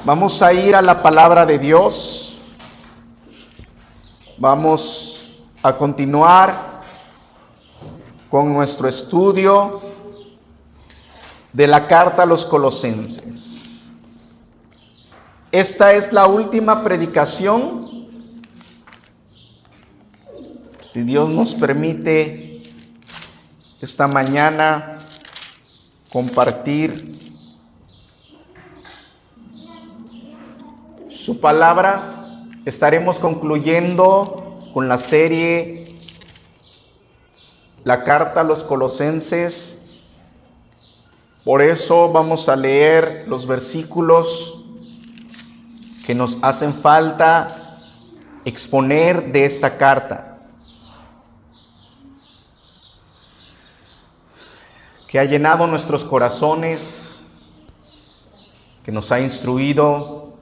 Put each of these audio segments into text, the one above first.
Vamos a ir a la palabra de Dios. Vamos a continuar con nuestro estudio de la carta a los Colosenses. Esta es la última predicación, si Dios nos permite, esta mañana compartir su palabra. Estaremos concluyendo con la serie La carta a los Colosenses. Por eso vamos a leer los versículos que nos hacen falta exponer de esta carta, que ha llenado nuestros corazones, que nos ha instruido,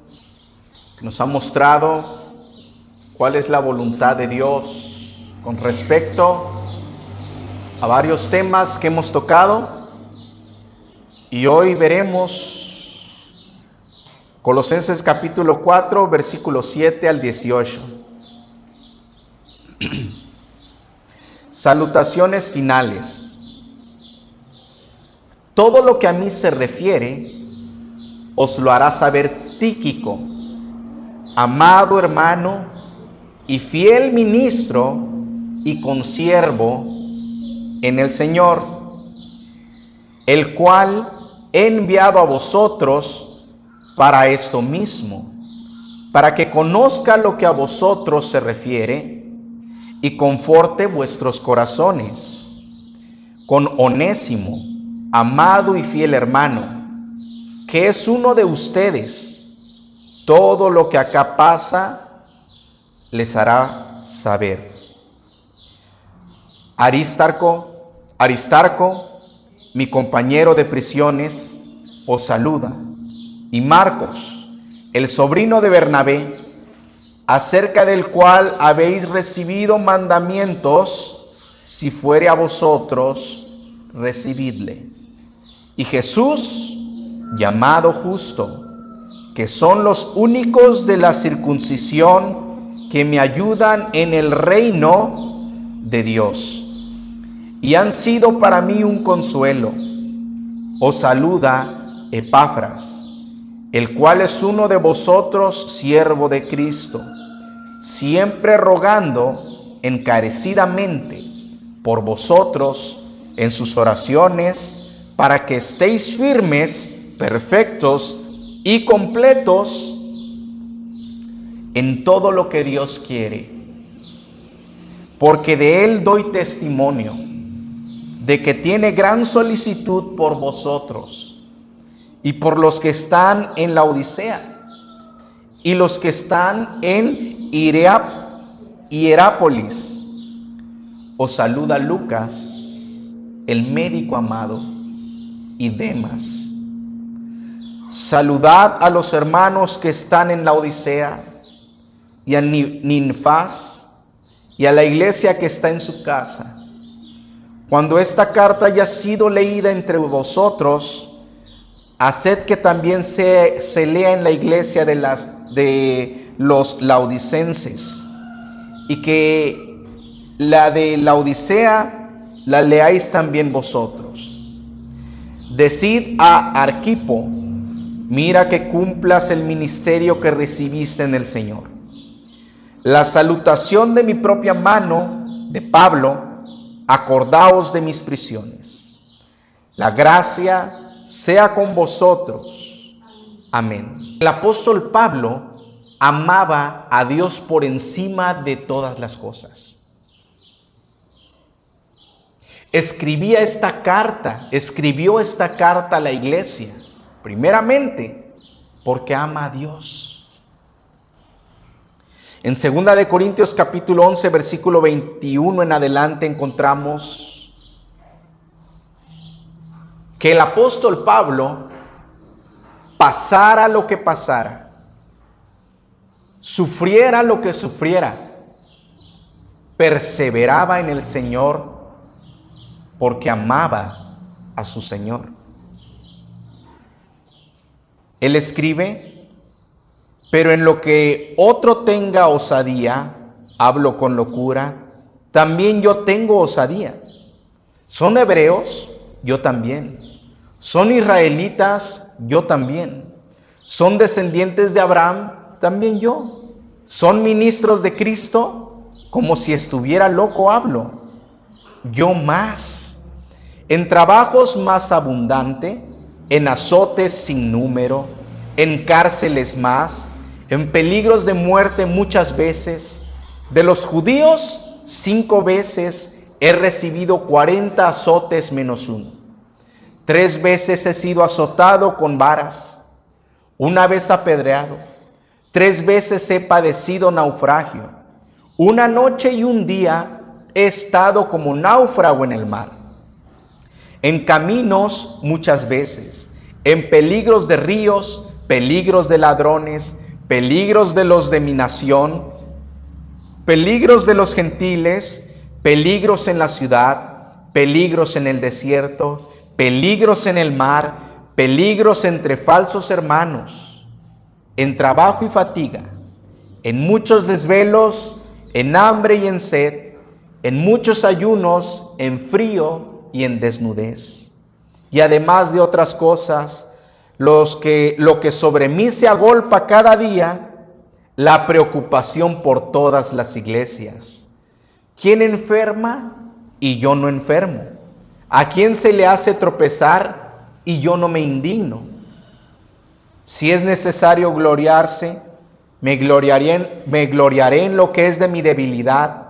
que nos ha mostrado cuál es la voluntad de Dios con respecto a varios temas que hemos tocado. Y hoy veremos Colosenses capítulo 4, versículos 7 al 18. Salutaciones finales. Todo lo que a mí se refiere, os lo hará saber Tíquico, amado hermano y fiel ministro y consiervo en el Señor, el cual he enviado a vosotros para esto mismo, para que conozca lo que a vosotros se refiere y conforte vuestros corazones. Con Onésimo, amado y fiel hermano, que es uno de ustedes, todo lo que acá pasa les hará saber. Aristarco, mi compañero de prisiones, os saluda, y Marcos, el sobrino de Bernabé, acerca del cual habéis recibido mandamientos, si fuere a vosotros, recibidle. Y Jesús, llamado Justo, que son los únicos de la circuncisión que me ayudan en el reino de Dios, y han sido para mí un consuelo. Os saluda Epafras, el cual es uno de vosotros, siervo de Cristo, siempre rogando encarecidamente por vosotros en sus oraciones, para que estéis firmes, perfectos y completos en todo lo que Dios quiere. Porque de él doy testimonio, de que tiene gran solicitud por vosotros y por los que están en la Odisea y los que están en Hierápolis. Os saluda Lucas, el médico amado, y Demas. Saludad a los hermanos que están en la Odisea, y a Ninfas, y a la iglesia que está en su casa. Cuando esta carta haya sido leída entre vosotros, haced que también se lea en la iglesia de los laodicenses, y que la de Laodicea la leáis también vosotros. Decid a Arquipo, mira que cumplas el ministerio que recibiste en el Señor. La salutación de mi propia mano, de Pablo. Acordaos de mis prisiones. La gracia sea con vosotros. Amén. El apóstol Pablo amaba a Dios por encima de todas las cosas. Escribió esta carta a la iglesia, primeramente porque ama a Dios. En 2 de Corintios capítulo 11, versículo 21 en adelante encontramos que el apóstol Pablo, pasara lo que pasara, sufriera lo que sufriera, perseveraba en el Señor porque amaba a su Señor. Él escribe Pero en lo que otro tenga osadía, hablo con locura, también yo tengo osadía. ¿Son hebreos? Yo también. ¿Son israelitas? Yo también. ¿Son descendientes de Abraham? También yo. ¿Son ministros de Cristo? Como si estuviera loco hablo. Yo más. En trabajos más abundante, en azotes sin número, en cárceles más, en peligros de muerte muchas veces. De los judíos 5 veces he recibido 40 azotes menos uno. 3 veces he sido azotado con varas, 1 vez apedreado, 3 veces he padecido naufragio. 1 noche y 1 día he estado como náufrago en el mar. En caminos muchas veces, en peligros de ríos, peligros de ladrones, peligros de los de mi nación, peligros de los gentiles, peligros en la ciudad, peligros en el desierto, peligros en el mar, peligros entre falsos hermanos, en trabajo y fatiga, en muchos desvelos, en hambre y en sed, en muchos ayunos, en frío y en desnudez. Y además de otras cosas, lo que sobre mí se agolpa cada día, la preocupación por todas las iglesias. ¿Quién enferma y yo no enfermo? ¿A quién se le hace tropezar y yo no me indigno? Si es necesario gloriarse, me gloriaré en lo que es de mi debilidad.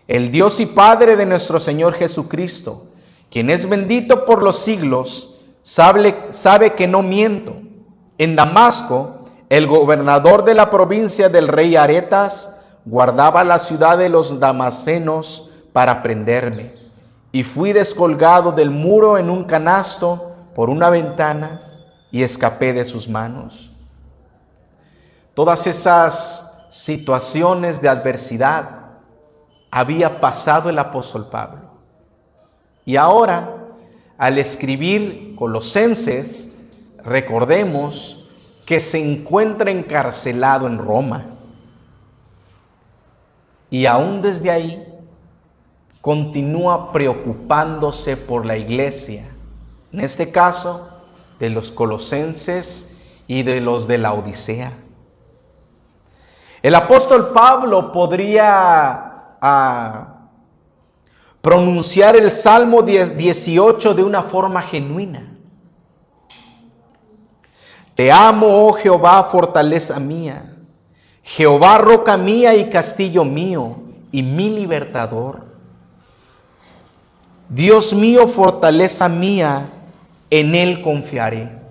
El Dios y Padre de nuestro Señor Jesucristo, quien es bendito por los siglos, sabe que no miento. En Damasco, el gobernador de la provincia del rey Aretas guardaba la ciudad de los damascenos para prenderme. Y fui descolgado del muro en un canasto por una ventana y escapé de sus manos. Todas esas situaciones de adversidad había pasado el apóstol Pablo. Y ahora, al escribir Colosenses, recordemos que se encuentra encarcelado en Roma. Y aún desde ahí, continúa preocupándose por la iglesia, en este caso, de los colosenses y de los de la Odisea. El apóstol Pablo podría pronunciar el Salmo 18 de una forma genuina. Te amo, oh Jehová, fortaleza mía, Jehová, roca mía y castillo mío, y mi libertador. Dios mío, fortaleza mía, en Él confiaré.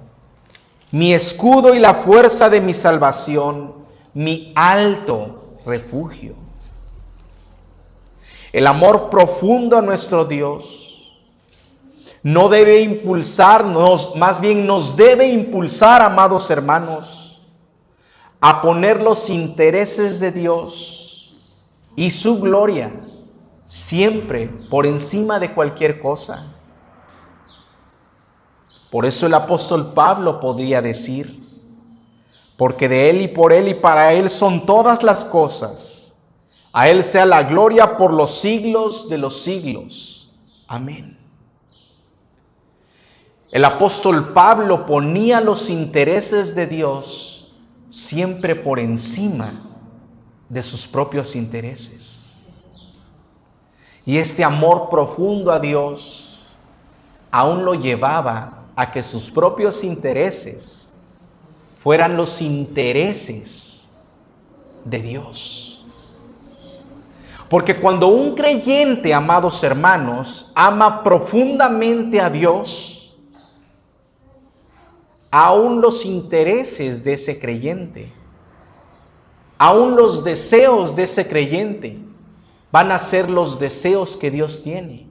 Mi escudo y la fuerza de mi salvación, mi alto refugio. El amor profundo a nuestro Dios no debe impulsarnos, más bien nos debe impulsar, amados hermanos, a poner los intereses de Dios y su gloria siempre por encima de cualquier cosa. Por eso el apóstol Pablo podría decir, porque de Él y por Él y para Él son todas las cosas, a Él sea la gloria por los siglos de los siglos. Amén. El apóstol Pablo ponía los intereses de Dios siempre por encima de sus propios intereses. Y este amor profundo a Dios aún lo llevaba a que sus propios intereses fueran los intereses de Dios. Porque cuando un creyente, amados hermanos, ama profundamente a Dios, aún los intereses de ese creyente, aún los deseos de ese creyente, van a ser los deseos que Dios tiene.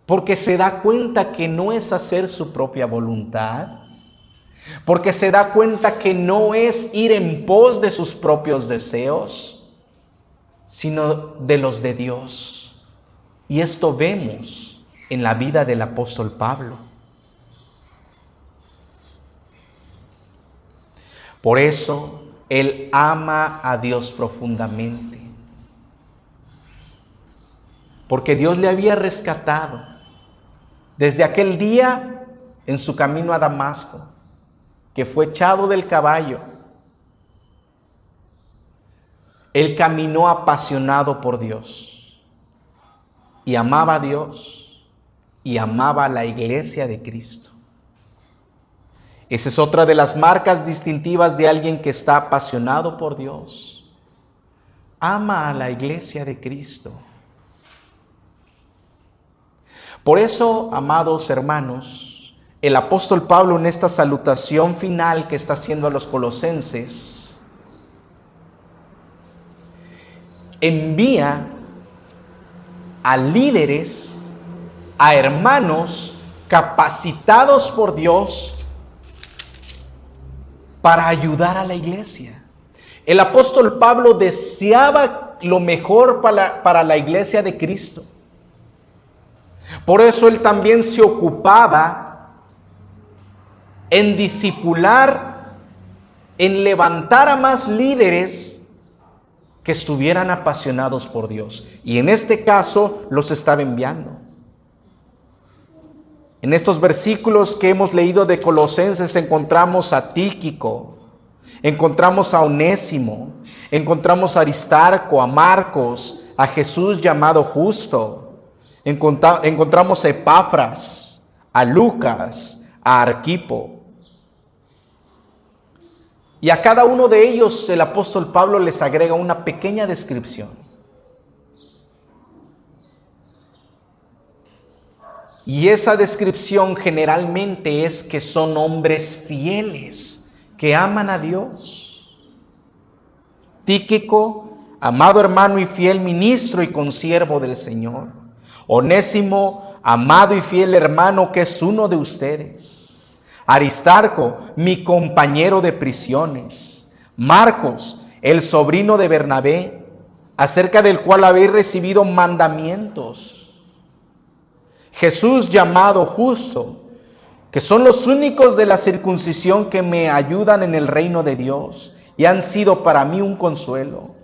Porque se da cuenta que no es hacer su propia voluntad, porque se da cuenta que no es ir en pos de sus propios deseos, sino de los de Dios. Y esto vemos en la vida del apóstol Pablo. Por eso, Él ama a Dios profundamente. Porque Dios le había rescatado desde aquel día en su camino a Damasco, que fue echado del caballo. Él caminó apasionado por Dios y amaba a Dios y amaba a la iglesia de Cristo. Esa es otra de las marcas distintivas de alguien que está apasionado por Dios. Ama a la iglesia de Cristo. Por eso, amados hermanos, el apóstol Pablo en esta salutación final que está haciendo a los colosenses, envía a líderes, a hermanos capacitados por Dios para ayudar a la iglesia. El apóstol Pablo deseaba lo mejor para la iglesia de Cristo. Por eso él también se ocupaba en discipular, en levantar a más líderes que estuvieran apasionados por Dios. Y en este caso los estaba enviando. En estos versículos que hemos leído de Colosenses encontramos a Tíquico, encontramos a Onésimo, encontramos a Aristarco, a Marcos, a Jesús llamado Justo. Encontramos a Epafras, a Lucas, a Arquipo. Y a cada uno de ellos el apóstol Pablo les agrega una pequeña descripción. Y esa descripción generalmente es que son hombres fieles, que aman a Dios. Tíquico, amado hermano y fiel ministro y consiervo del Señor. Onésimo, amado y fiel hermano que es uno de ustedes. Aristarco, mi compañero de prisiones. Marcos, el sobrino de Bernabé, acerca del cual habéis recibido mandamientos. Jesús llamado Justo, que son los únicos de la circuncisión que me ayudan en el reino de Dios y han sido para mí un consuelo.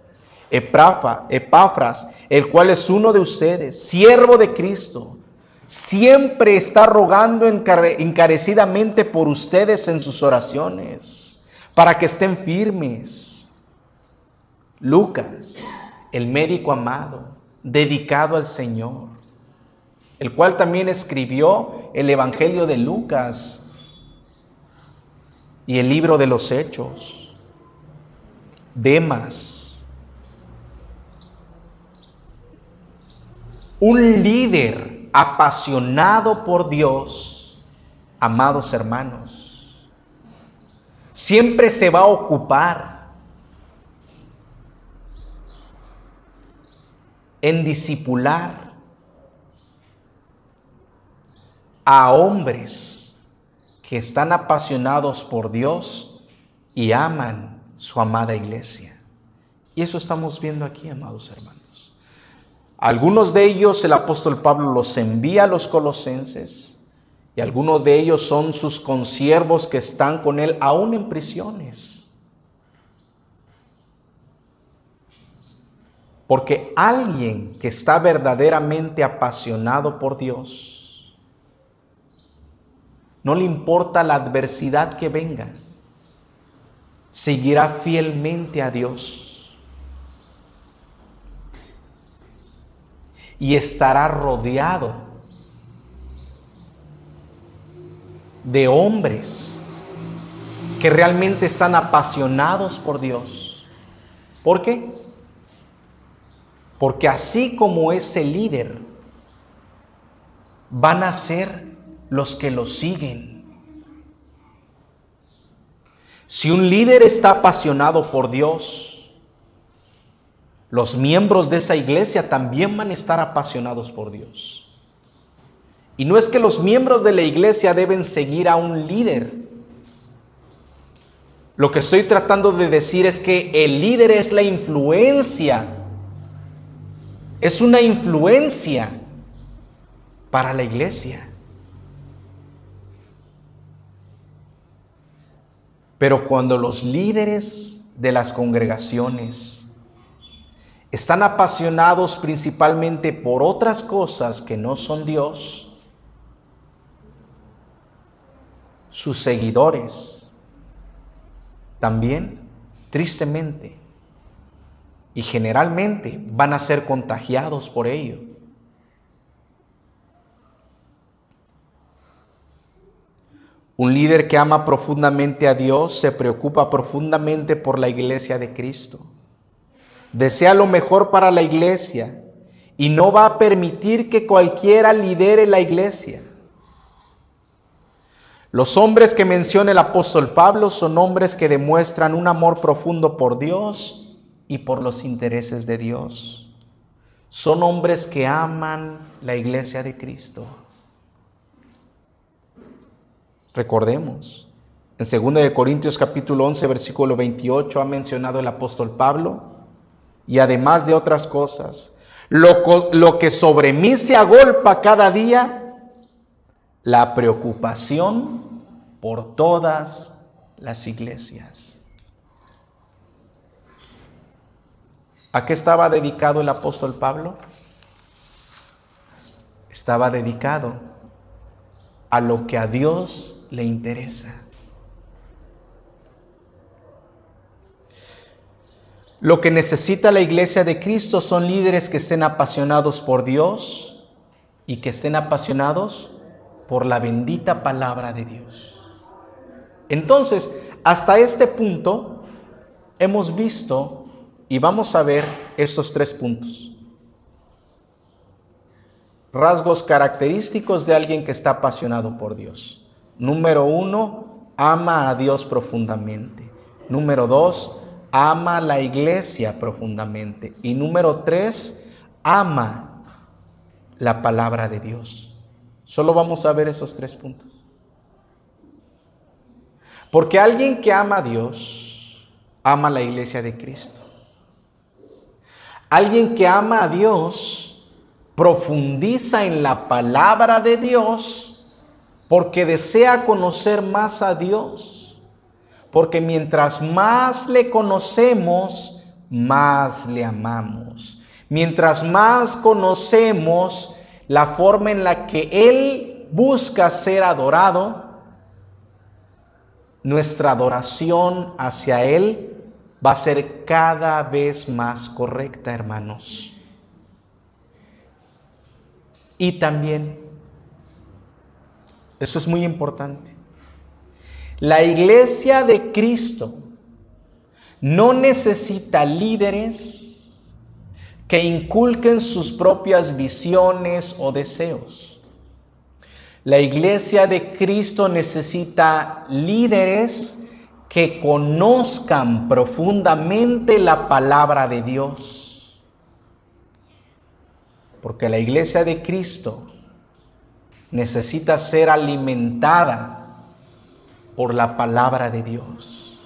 Epafras, el cual es uno de ustedes, siervo de Cristo, siempre está rogando encarecidamente por ustedes en sus oraciones, para que estén firmes. Lucas, el médico amado, dedicado al Señor, el cual también escribió el Evangelio de Lucas y el libro de los Hechos. Demas, un líder apasionado por Dios, amados hermanos, siempre se va a ocupar en discipular a hombres que están apasionados por Dios y aman su amada iglesia. Y eso estamos viendo aquí, amados hermanos. Algunos de ellos el apóstol Pablo los envía a los colosenses y algunos de ellos son sus consiervos que están con él aún en prisiones. Porque alguien que está verdaderamente apasionado por Dios, no le importa la adversidad que venga, seguirá fielmente a Dios. Y estará rodeado de hombres que realmente están apasionados por Dios. ¿Por qué? Porque así como ese líder, van a ser los que lo siguen. Si un líder está apasionado por Dios, los miembros de esa iglesia también van a estar apasionados por Dios. Y no es que los miembros de la iglesia deben seguir a un líder. Lo que estoy tratando de decir es que el líder es la influencia. Es una influencia para la iglesia. Pero cuando los líderes de las congregaciones. Están apasionados principalmente por otras cosas que no son Dios. Sus seguidores también, tristemente, y generalmente van a ser contagiados por ello. Un líder que ama profundamente a Dios se preocupa profundamente por la iglesia de Cristo. Desea lo mejor para la iglesia y no va a permitir que cualquiera lidere la iglesia. Los hombres que menciona el apóstol Pablo son hombres que demuestran un amor profundo por Dios y por los intereses de Dios. Son hombres que aman la iglesia de Cristo. Recordemos, en 2 Corintios capítulo 11, versículo 28 ha mencionado el apóstol Pablo, y además de otras cosas, lo que sobre mí se agolpa cada día, la preocupación por todas las iglesias. ¿A qué estaba dedicado el apóstol Pablo? Estaba dedicado a lo que a Dios le interesa. Lo que necesita la iglesia de Cristo son líderes que estén apasionados por Dios y que estén apasionados por la bendita palabra de Dios. Entonces, hasta este punto hemos visto y vamos a ver estos 3 puntos. Rasgos característicos de alguien que está apasionado por Dios. Número 1, ama a Dios profundamente. Número 2, ama a la iglesia profundamente. Y número 3, ama la palabra de Dios. Solo vamos a ver esos 3 puntos. Porque alguien que ama a Dios, ama a la iglesia de Cristo. Alguien que ama a Dios profundiza en la palabra de Dios porque desea conocer más a Dios. Porque mientras más le conocemos, más le amamos. Mientras más conocemos la forma en la que Él busca ser adorado, nuestra adoración hacia Él va a ser cada vez más correcta, hermanos. Y también, eso es muy importante, la iglesia de Cristo no necesita líderes que inculquen sus propias visiones o deseos. La iglesia de Cristo necesita líderes que conozcan profundamente la palabra de Dios. Porque la iglesia de Cristo necesita ser alimentada por la palabra de Dios.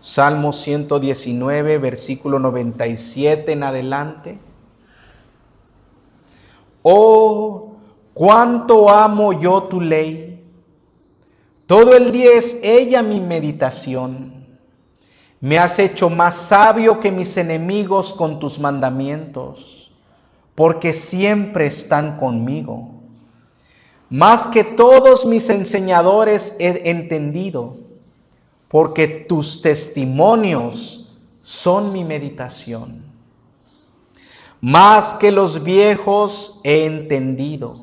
Salmo 119, versículo 97 en adelante. Oh, cuánto amo yo tu ley. Todo el día es ella mi meditación. Me has hecho más sabio que mis enemigos con tus mandamientos, porque siempre están conmigo. Más que todos mis enseñadores he entendido, porque tus testimonios son mi meditación. Más que los viejos he entendido,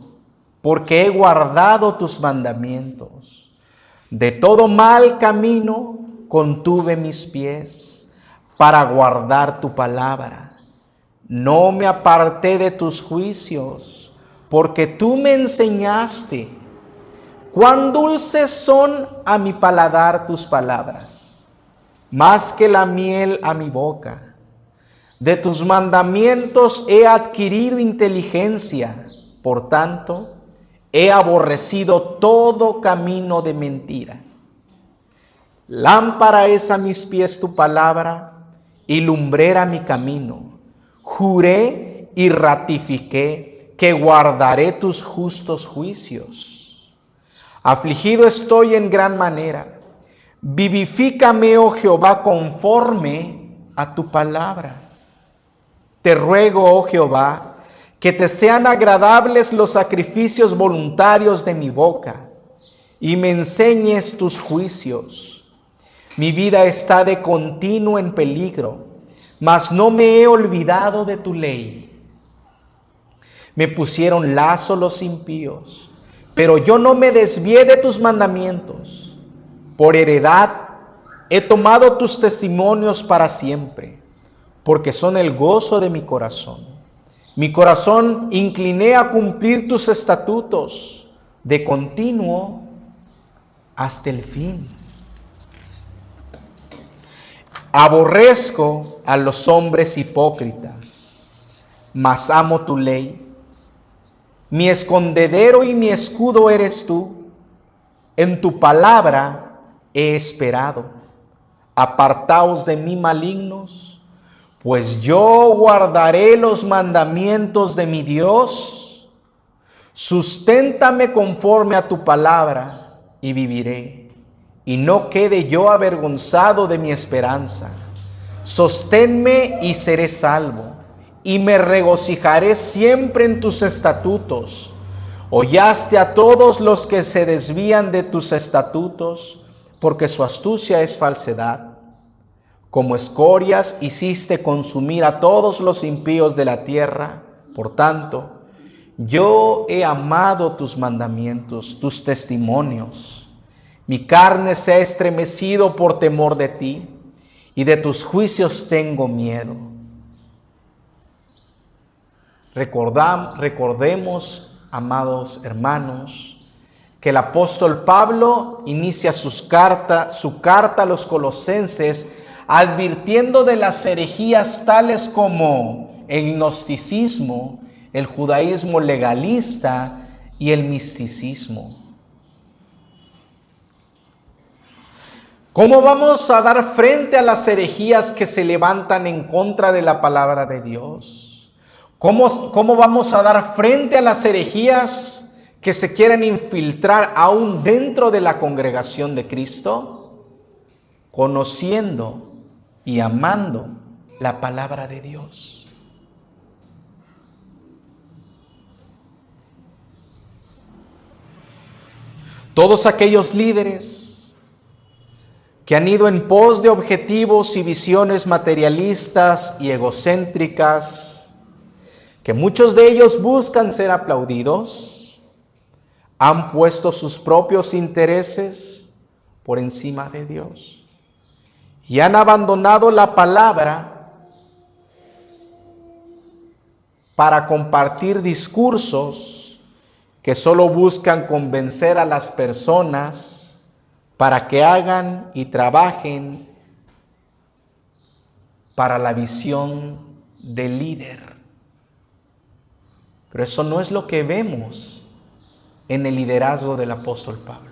porque he guardado tus mandamientos. De todo mal camino contuve mis pies para guardar tu palabra. No me aparté de tus juicios, porque tú me enseñaste. Cuán dulces son a mi paladar tus palabras, más que la miel a mi boca. De tus mandamientos he adquirido inteligencia, por tanto, he aborrecido todo camino de mentira. Lámpara es a mis pies tu palabra y lumbrera mi camino. Juré y ratifiqué que guardaré tus justos juicios. Afligido estoy en gran manera. Vivifícame, oh Jehová, conforme a tu palabra. Te ruego, oh Jehová, que te sean agradables los sacrificios voluntarios de mi boca, y me enseñes tus juicios. Mi vida está de continuo en peligro, mas no me he olvidado de tu ley. Me pusieron lazo los impíos, pero yo no me desvié de tus mandamientos. Por heredad he tomado tus testimonios para siempre, porque son el gozo de mi corazón. Mi corazón incliné a cumplir tus estatutos de continuo hasta el fin. Aborrezco a los hombres hipócritas, mas amo tu ley. Mi escondedero y mi escudo eres tú. En tu palabra he esperado. Apartaos de mí, malignos, pues yo guardaré los mandamientos de mi Dios. Susténtame conforme a tu palabra y viviré, y no quede yo avergonzado de mi esperanza. Sosténme y seré salvo, y me regocijaré siempre en tus estatutos. Hollaste a todos los que se desvían de tus estatutos, porque su astucia es falsedad. Como escorias hiciste consumir a todos los impíos de la tierra. Por tanto, yo he amado tus mandamientos, tus testimonios. Mi carne se ha estremecido por temor de ti, y de tus juicios tengo miedo. Recordemos, amados hermanos, que el apóstol Pablo inicia su carta a los colosenses advirtiendo de las herejías tales como el gnosticismo, el judaísmo legalista y el misticismo. ¿Cómo vamos a dar frente a las herejías que se levantan en contra de la palabra de Dios? ¿Cómo vamos a dar frente a las herejías que se quieren infiltrar aún dentro de la congregación de Cristo? Conociendo y amando la palabra de Dios. Todos aquellos líderes que han ido en pos de objetivos y visiones materialistas y egocéntricas, que muchos de ellos buscan ser aplaudidos, han puesto sus propios intereses por encima de Dios y han abandonado la palabra para compartir discursos que solo buscan convencer a las personas para que hagan y trabajen para la visión del líder. Pero eso no es lo que vemos en el liderazgo del apóstol Pablo.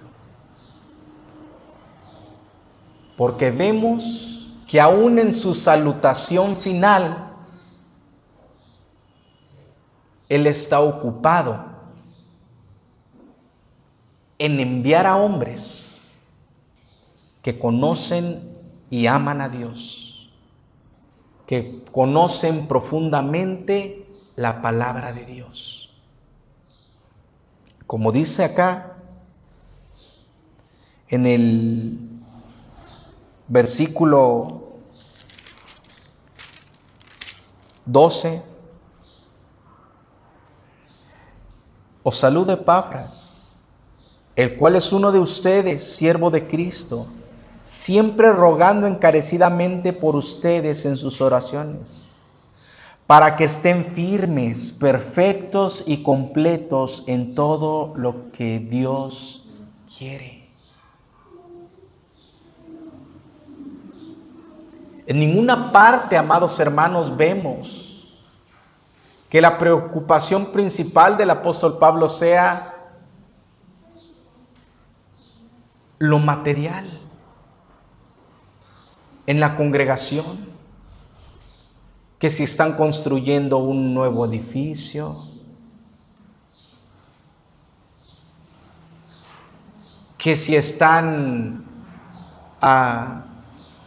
Porque vemos que aún en su salutación final, él está ocupado en enviar a hombres que conocen y aman a Dios, que conocen profundamente la palabra de Dios. Como dice acá en el versículo 12, os saluda Epafras, el cual es uno de ustedes, siervo de Cristo, siempre rogando encarecidamente por ustedes en sus oraciones, para que estén firmes, perfectos y completos en todo lo que Dios quiere. En ninguna parte, amados hermanos, vemos que la preocupación principal del apóstol Pablo sea lo material en la congregación, que si están construyendo un nuevo edificio, que si están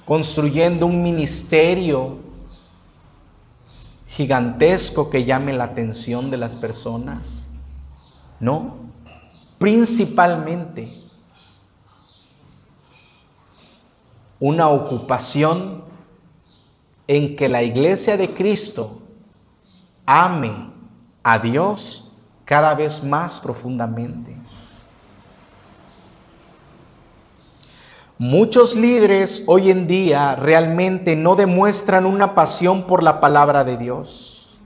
construyendo un ministerio gigantesco que llame la atención de las personas. No, principalmente una ocupación en que la iglesia de Cristo ame a Dios cada vez más profundamente. Muchos líderes hoy en día realmente no demuestran una pasión por la palabra de Dios.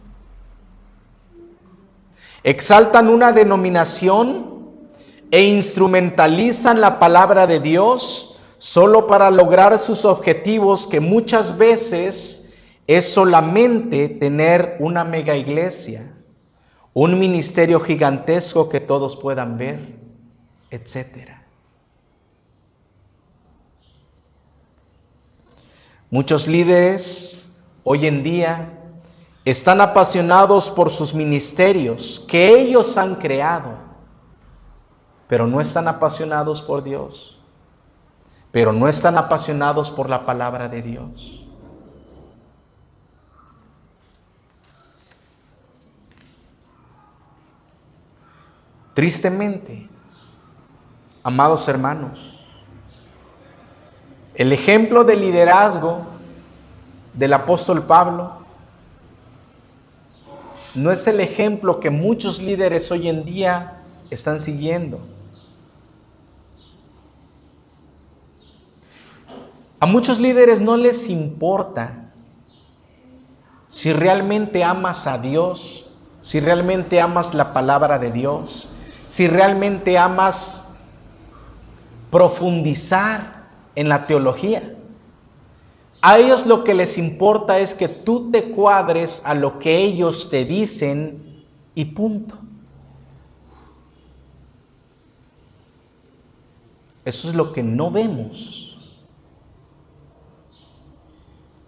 Exaltan una denominación e instrumentalizan la palabra de Dios solo para lograr sus objetivos, que muchas veces es solamente tener una mega iglesia, un ministerio gigantesco que todos puedan ver, etc. Muchos líderes hoy en día están apasionados por sus ministerios que ellos han creado, pero no están apasionados por Dios, pero no están apasionados por la palabra de Dios. Tristemente, amados hermanos, el ejemplo de liderazgo del apóstol Pablo no es el ejemplo que muchos líderes hoy en día están siguiendo. A muchos líderes no les importa si realmente amas a Dios, si realmente amas la palabra de Dios, si realmente amas profundizar en la teología. A ellos lo que les importa es que tú te cuadres a lo que ellos te dicen y punto. Eso es lo que no vemos.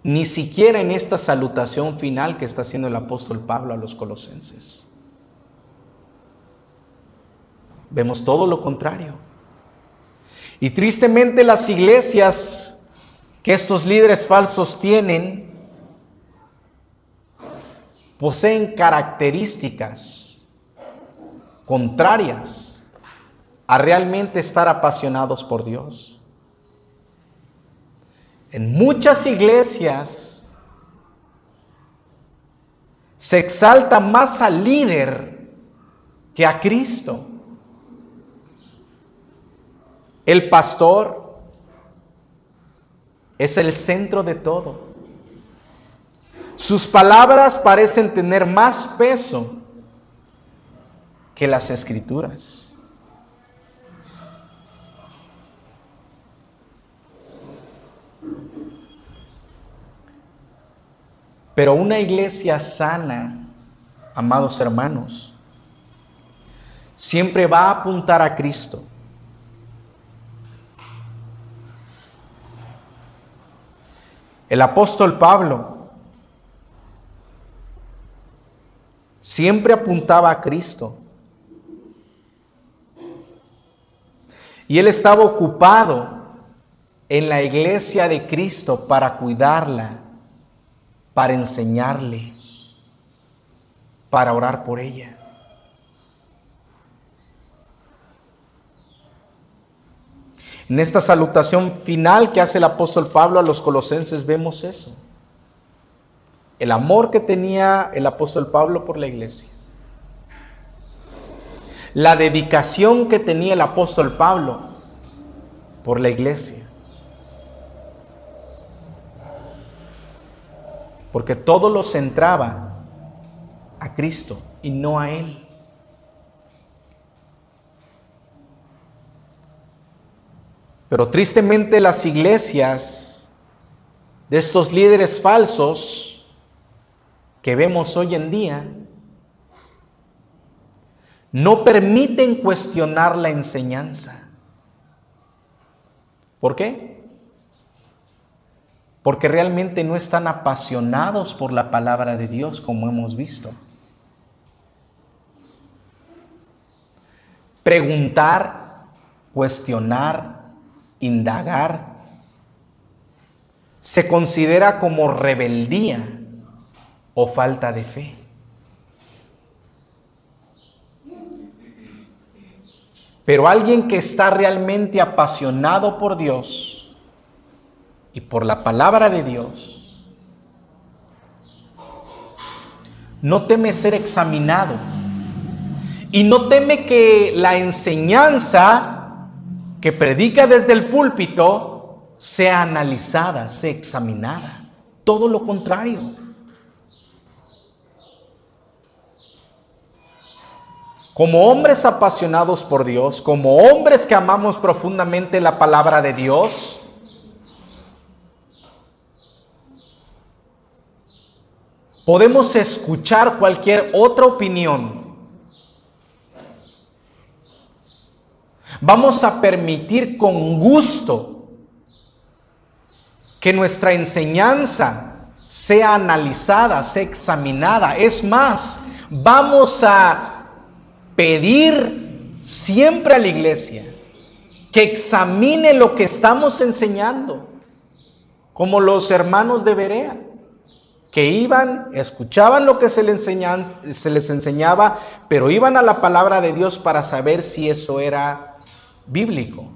Ni siquiera en esta salutación final que está haciendo el apóstol Pablo a los colosenses. Vemos todo lo contrario. Y tristemente las iglesias que estos líderes falsos tienen poseen características contrarias a realmente estar apasionados por Dios. En muchas iglesias se exalta más al líder que a Cristo. El pastor es el centro de todo. Sus palabras parecen tener más peso que las Escrituras. Pero una iglesia sana, amados hermanos, siempre va a apuntar a Cristo. El apóstol Pablo siempre apuntaba a Cristo. Y él estaba ocupado en la iglesia de Cristo para cuidarla, para enseñarle, para orar por ella. En esta salutación final que hace el apóstol Pablo a los colosenses vemos eso. El amor que tenía el apóstol Pablo por la iglesia. La dedicación que tenía el apóstol Pablo por la iglesia. Porque todo lo centraba a Cristo y no a él. Pero tristemente las iglesias de estos líderes falsos que vemos hoy en día no permiten cuestionar la enseñanza. ¿Por qué? Porque realmente no están apasionados por la palabra de Dios, como hemos visto. Preguntar, cuestionar, indagar se considera como rebeldía o falta de fe. Pero alguien que está realmente apasionado por Dios y por la palabra de Dios, no teme ser examinado y no teme que la enseñanza que predica desde el púlpito sea analizada, sea examinada. Todo lo contrario. Como hombres apasionados por Dios, como hombres que amamos profundamente la palabra de Dios, podemos escuchar cualquier otra opinión. Vamos a permitir con gusto que nuestra enseñanza sea analizada, sea examinada. Es más, vamos a pedir siempre a la iglesia que examine lo que estamos enseñando, como los hermanos de Berea, que iban, escuchaban lo que se les enseñaba, pero iban a la palabra de Dios para saber si eso era bíblico.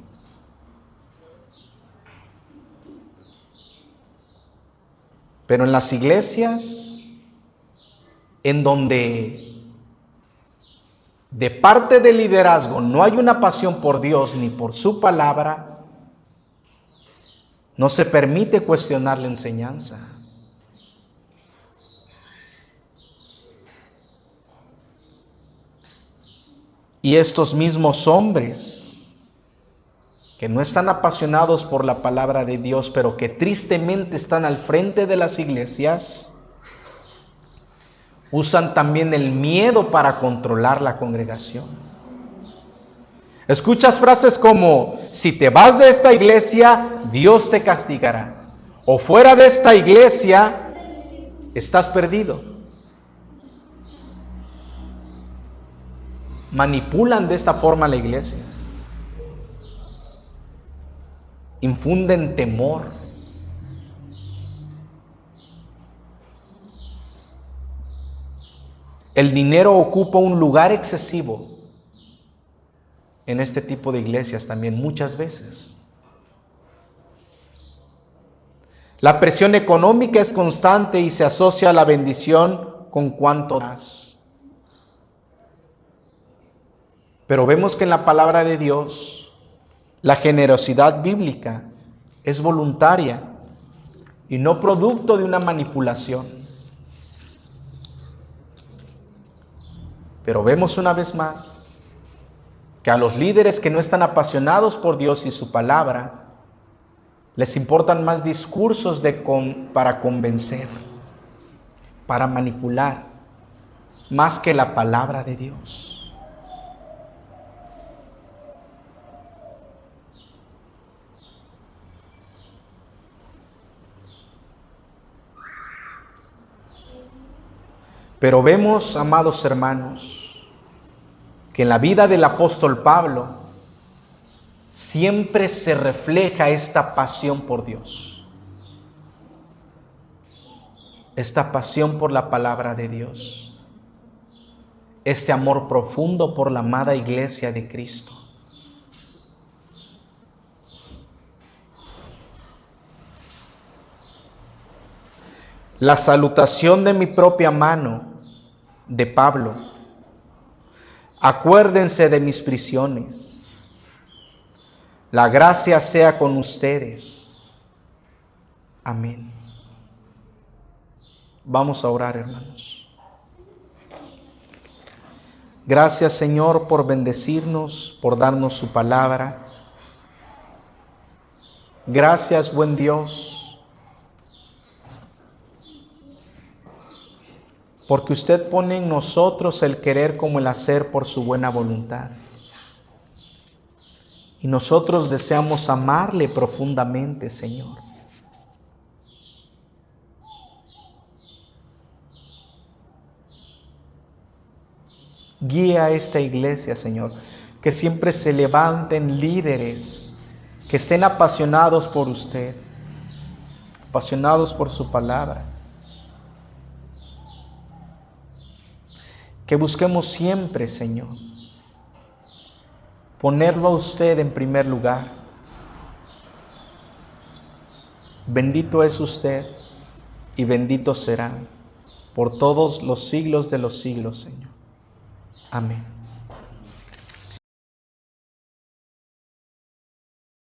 Pero en las iglesias, en donde de parte del liderazgo no hay una pasión por Dios ni por su palabra, no se permite cuestionar la enseñanza. Y estos mismos hombres que no están apasionados por la palabra de Dios, pero que tristemente están al frente de las iglesias, usan también el miedo para controlar la congregación. Escuchas frases como: si te vas de esta iglesia, Dios te castigará. O fuera de esta iglesia, estás perdido. Manipulan de esta forma la iglesia. Infunden temor. El dinero ocupa un lugar excesivo en este tipo de iglesias también muchas veces. La presión económica es constante y se asocia a la bendición con cuanto das. Pero vemos que en la palabra de Dios, la generosidad bíblica es voluntaria y no producto de una manipulación. Pero vemos una vez más que a los líderes que no están apasionados por Dios y su palabra, les importan más discursos para convencer, para manipular, más que la palabra de Dios. Pero vemos, amados hermanos, que en la vida del apóstol Pablo siempre se refleja esta pasión por Dios, esta pasión por la palabra de Dios, este amor profundo por la amada iglesia de Cristo. La salutación de mi propia mano de Pablo: acuérdense de mis prisiones. La gracia sea con ustedes. Amén. Vamos a orar, hermanos. Gracias, Señor, por bendecirnos, por darnos su palabra. Gracias, buen Dios, porque usted pone en nosotros el querer como el hacer por su buena voluntad. Y nosotros deseamos amarle profundamente, Señor. Guía a esta iglesia, Señor, que siempre se levanten líderes que estén apasionados por usted, apasionados por su palabra. Que busquemos siempre, Señor, ponerlo a usted en primer lugar. Bendito es usted y bendito será por todos los siglos de los siglos, Señor. Amén.